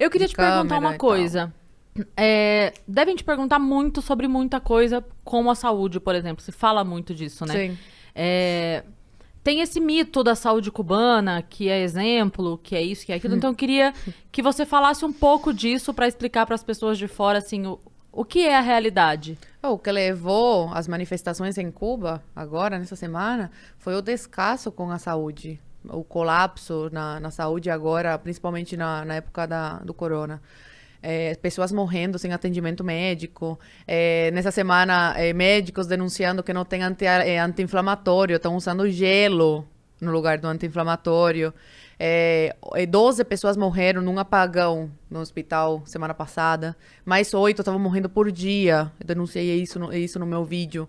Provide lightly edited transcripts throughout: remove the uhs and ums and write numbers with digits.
Eu queria te perguntar uma e coisa. Devem te perguntar muito sobre muita coisa, como a saúde, por exemplo. Se fala muito disso, né? Sim. Tem esse mito da saúde cubana, que é exemplo, que é isso, que é aquilo. Então, eu queria que você falasse um pouco disso para explicar para as pessoas de fora, assim, o que é a realidade. O que levou as manifestações em Cuba, agora, nessa semana, foi o descaso com a saúde. O colapso na saúde agora, principalmente na época do corona. Pessoas morrendo sem atendimento médico. Nessa semana, médicos denunciando que não tem anti-inflamatório, estão usando gelo no lugar do anti-inflamatório. 12 pessoas morreram num apagão no hospital semana passada. Mais 8 estavam morrendo por dia. Eu denunciei isso no meu vídeo.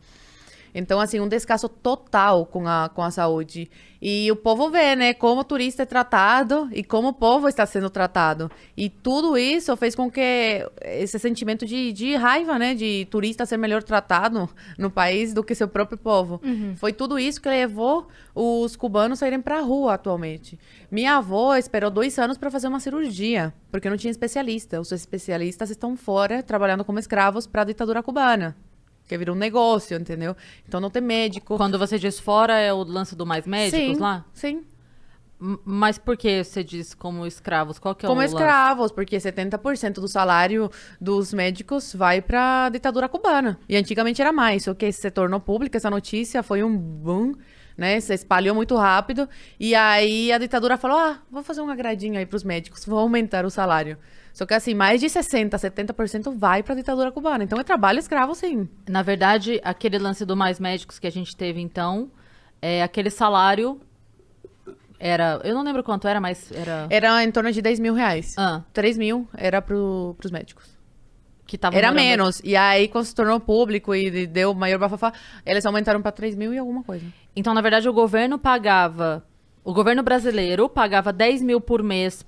Então, assim, um descaso total com a saúde. E o povo vê, né, como o turista é tratado e como o povo está sendo tratado. E tudo isso fez com que esse sentimento de raiva, né, de turista ser melhor tratado no país do que seu próprio povo. Foi tudo isso que levou os cubanos a irem para a rua atualmente. Minha avó esperou 2 anos para fazer uma cirurgia, porque não tinha especialista. Os especialistas estão fora, trabalhando como escravos para a ditadura cubana. Que virou um negócio, entendeu? Então não tem médico. Quando você diz fora, é o lance do Mais Médicos lá? Sim. Mas por que você diz como escravos? Qual que é Como o lance? escravos, porque 70% do salário dos médicos vai para a ditadura cubana. E antigamente era mais, só que se tornou pública essa notícia, foi um boom, né? Se espalhou muito rápido. E aí a ditadura falou, vou fazer um agradinho aí para os médicos, vou aumentar o salário. Só que assim, mais de 60%, 70% vai para a ditadura cubana. Então é trabalho escravo, sim. Na verdade, aquele lance do Mais Médicos que a gente teve, então, aquele salário era... Eu não lembro quanto era, mas era... Era em torno de 10 mil reais. 3 mil era para os médicos. Que tava Era morando... menos. E aí, quando se tornou público e deu maior bafafá, eles aumentaram para 3 mil e alguma coisa. Então, na verdade, o governo brasileiro pagava 10 mil por mês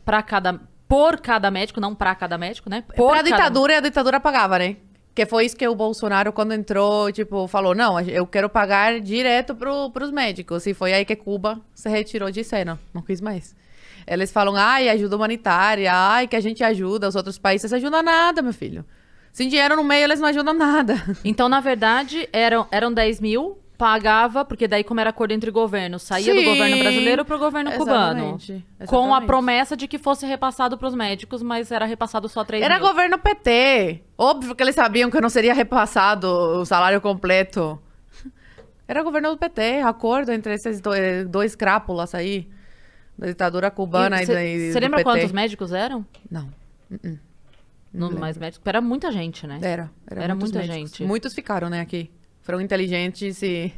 por cada médico, não pra cada médico, né? Pra ditadura, e a ditadura pagava, né? Que foi isso que o Bolsonaro, quando entrou, tipo, falou, não, eu quero pagar direto pros médicos. E foi aí que Cuba se retirou de cena. Não quis mais. Eles falam, ajuda humanitária, que a gente ajuda, os outros países ajudam nada, meu filho. Sem dinheiro no meio, eles não ajudam nada. Então, na verdade, eram 10 mil... Pagava, porque daí como era acordo entre governos, saía do governo brasileiro pro governo cubano. Exatamente. Com a promessa de que fosse repassado pros médicos, mas era repassado só 3 mil. Era governo PT. Óbvio que eles sabiam que não seria repassado o salário completo. Era governo do PT, acordo entre esses dois crápulas aí, da ditadura cubana e do PT. Você lembra quantos médicos eram? Não. No Mais Médicos? Era muita gente, né? Era muita gente. Muitos ficaram, né, aqui. Foram inteligentes e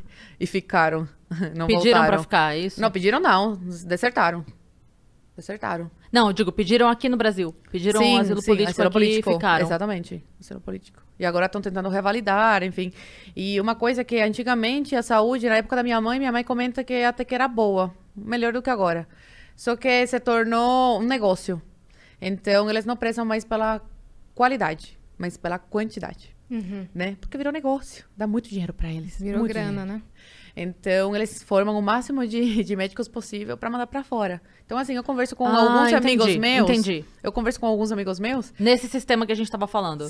ficaram. Não pediram voltaram. Pra ficar, é isso? Não, pediram não. Desertaram. Não, eu digo, pediram aqui no Brasil. Pediram asilo político aqui político. E ficaram. Exatamente, asilo político. E agora estão tentando revalidar, enfim. E uma coisa que antigamente a saúde, na época da minha mãe comenta que até que era boa. Melhor do que agora. Só que se tornou um negócio. Então, eles não prezam mais pela qualidade, mas pela quantidade. Né? Porque virou negócio. Dá muito dinheiro pra eles. Virou muito grana, dinheiro. né? Então, eles formam o máximo de médicos possível pra mandar pra fora. Então, assim, eu converso com alguns amigos meus. Entendi. Eu converso com alguns amigos meus. Nesse sistema que a gente tava falando.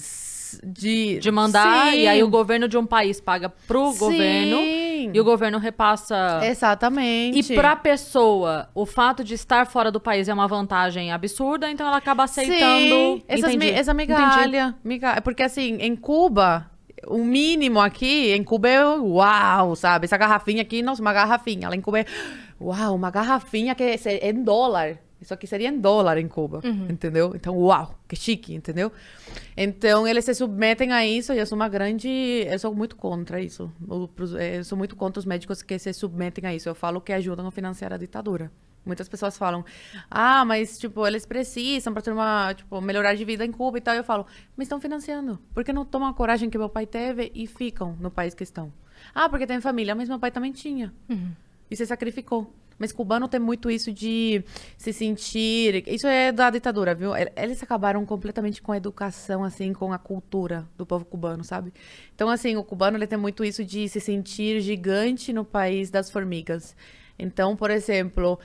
De mandar, sim. E aí o governo de um país paga pro governo e o governo repassa. Exatamente. E pra pessoa, o fato de estar fora do país é uma vantagem absurda, então ela acaba aceitando. Sim. Essa migalha. Porque assim, em Cuba, o mínimo aqui, em Cuba é uau, sabe? Essa garrafinha aqui, nossa, uma garrafinha. Lá em Cuba é uau, uma garrafinha que é em dólar. Isso aqui seria em dólar em Cuba, entendeu? Então, uau, que chique, entendeu? Então, eles se submetem a isso e eu sou muito contra isso. Eu sou muito contra os médicos que se submetem a isso. Eu falo que ajudam a financiar a ditadura. Muitas pessoas falam, mas, tipo, eles precisam para ter melhorar de vida em Cuba e tal. Eu falo, mas estão financiando. Por que não tomam a coragem que meu pai teve e ficam no país que estão? Porque tem família, mas meu pai também tinha. E se sacrificou. Mas cubano tem muito isso de se sentir... Isso é da ditadura, viu? Eles acabaram completamente com a educação, assim, com a cultura do povo cubano, sabe? Então, assim, o cubano ele tem muito isso de se sentir gigante no país das formigas. Então, por exemplo,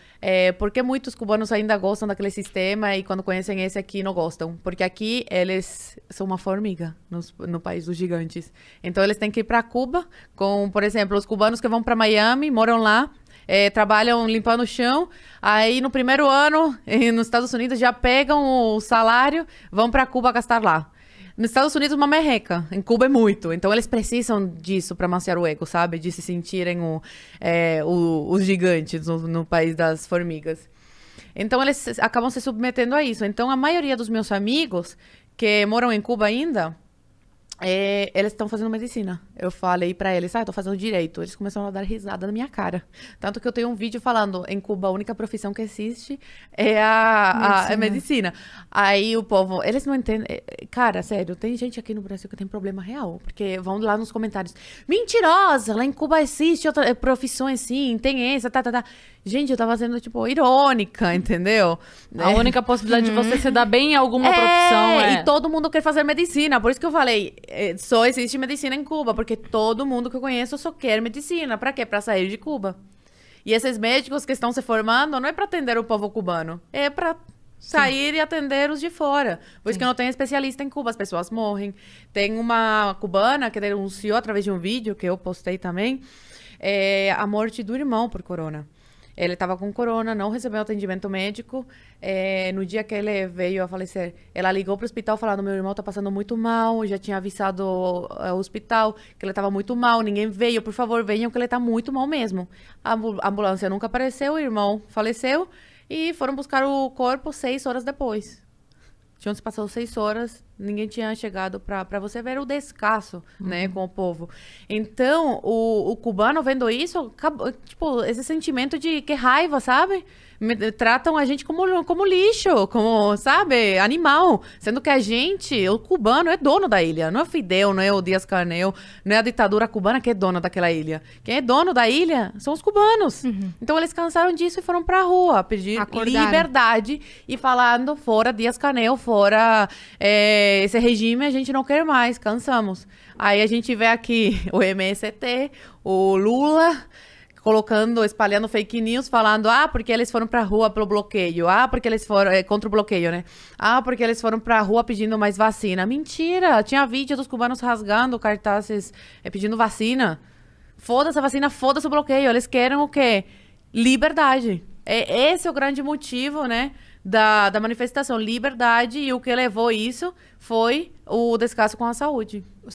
por que muitos cubanos ainda gostam daquele sistema e quando conhecem esse aqui não gostam? Porque aqui eles são uma formiga no país dos gigantes. Então, eles têm que ir para Cuba com, por exemplo, os cubanos que vão para Miami, moram lá, trabalham limpando o chão, aí no primeiro ano, nos Estados Unidos, já pegam o salário, vão para Cuba gastar lá. Nos Estados Unidos, uma merreca. Em Cuba é muito. Então, eles precisam disso para amaciar o ego, sabe? De se sentirem os gigantes no país das formigas. Então, eles acabam se submetendo a isso. Então, a maioria dos meus amigos que moram em Cuba ainda, eles estão fazendo medicina. Eu falei pra eles, eu tô fazendo direito. Eles começaram a dar risada na minha cara. Tanto que eu tenho um vídeo falando, em Cuba, a única profissão que existe é a medicina. Aí o povo, eles não entendem. Cara, sério, tem gente aqui no Brasil que tem problema real. Porque vão lá nos comentários, mentirosa, lá em Cuba existe outra profissões, sim, tem essa, tá. Gente, eu tava sendo, tipo, irônica, entendeu? A única possibilidade de você se dar bem em alguma profissão e todo mundo quer fazer medicina. Por isso que eu falei, só existe medicina em Cuba, porque todo mundo que eu conheço só quer medicina. Pra quê? Pra sair de Cuba. E esses médicos que estão se formando não é pra atender o povo cubano, é pra sair e atender os de fora. Por isso que não tem especialista em Cuba, as pessoas morrem. Tem uma cubana que denunciou através de um vídeo que eu postei também, a morte do irmão por corona. Ele estava com corona, não recebeu atendimento médico. No dia que ele veio a falecer, ela ligou para o hospital falando, meu irmão está passando muito mal, já tinha avisado o hospital que ele estava muito mal, ninguém veio, por favor, venham que ele está muito mal mesmo. A ambulância nunca apareceu, o irmão faleceu e foram buscar o corpo 6 horas depois. Tinham se passado 6 horas, ninguém tinha chegado para você ver o descaso, né, com o povo. Então, o cubano vendo isso, tipo, esse sentimento de que raiva, sabe? Tratam a gente como lixo, como, sabe, animal. Sendo que a gente, o cubano, é dono da ilha. Não é o Fidel, não é o Díaz-Canel, não é a ditadura cubana que é dona daquela ilha. Quem é dono da ilha são os cubanos. Então, eles cansaram disso e foram pra rua pedir liberdade e falando, fora Díaz-Canel, fora esse regime, a gente não quer mais, cansamos. Aí a gente vê aqui o MST, o Lula espalhando fake news, falando, porque eles foram pra rua pelo bloqueio, porque eles foram, contra o bloqueio, né? Porque eles foram pra rua pedindo mais vacina. Mentira! Tinha vídeo dos cubanos rasgando cartazes pedindo vacina. Foda-se a vacina, foda-se o bloqueio. Eles querem o quê? Liberdade. Esse é o grande motivo, né? Da manifestação, liberdade, e o que levou isso foi o descaso com a saúde.